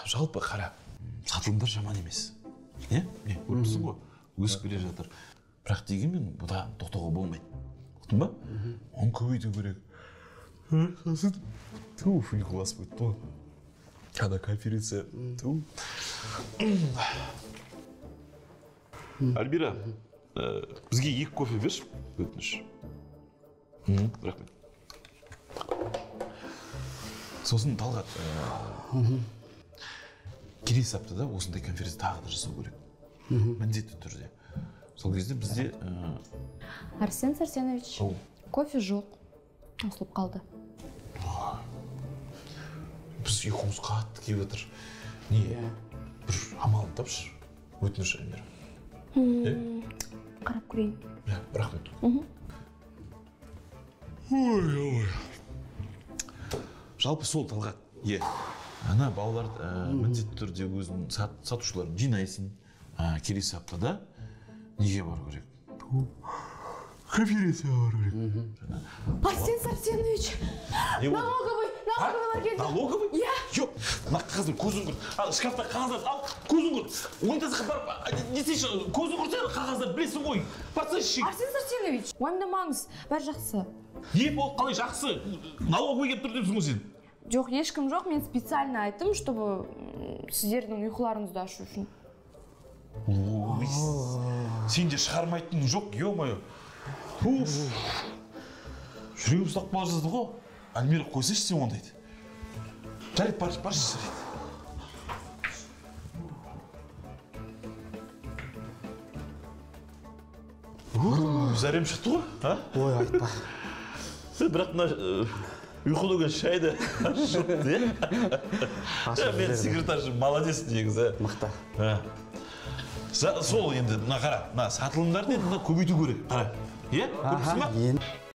Жалпы қара, сатылымдар жаман емес. Көріпсің ғой, өсіп келе жатыр. Бірақ дегенмен бұда тоқтауға болмайды. Ұқтың ба? Оны көбейту керек. Ұйқылас бұйт бұл. Кәді конференция. Альбира, бізге 2 кофе берші, өтініш. Рахмет. Сосын Талғат, келесі аптада осындай конференция тағы да жасау керек. Міндетті түрде. Сол кезде бізде... Арсен Сарсенович, кофе жоқ. Осылып қалды. Біз ұйқымыз қатты келіп отыр. Не? Бір амалын тапшы. Өтініш, Альбира. Қарап көрейін. Рахмет. Ой. Жалпы сол Талғат. Ана балаларды міндетті түрде өзінің сатушыларын жинайсың. Келесі аптада неге бару керек? Конференция бару керек. Арсен Сарсенович, налоговыйлар келді. Налоговый? Жоқ, қазір көзін көр. Шкафта қағаздар ал, көзін көр. Унитазға барып, несейші, көзін көрсен қағаздар білесің ғой. Барсайшы. Арсен Сарсенович, уайымдамаңыз, бәрі жақсы. Не болып қалай жақсы? Налоговый келіп тұр депсің ғой сен? Жоқ, ешкім жоқ, мен специально айттым, чтобы сіздердің ұйқыларыңызды ашу үшін. Сен де шығармайтын жоқ, ё-моё. Жүрегім ұстап бала жазды ғой. Альмира қойсайшы сен ондайды. Жарайды, баршы жарайды. Зәрем шықты ғой? Ой, айтпа. Бірақ ұйқы деген шайды шықты, мен секретаршым молодец негізі. Мықты. Сол енді, қара, сатылымдарды көбейту керек. Қара, көріпсің ба?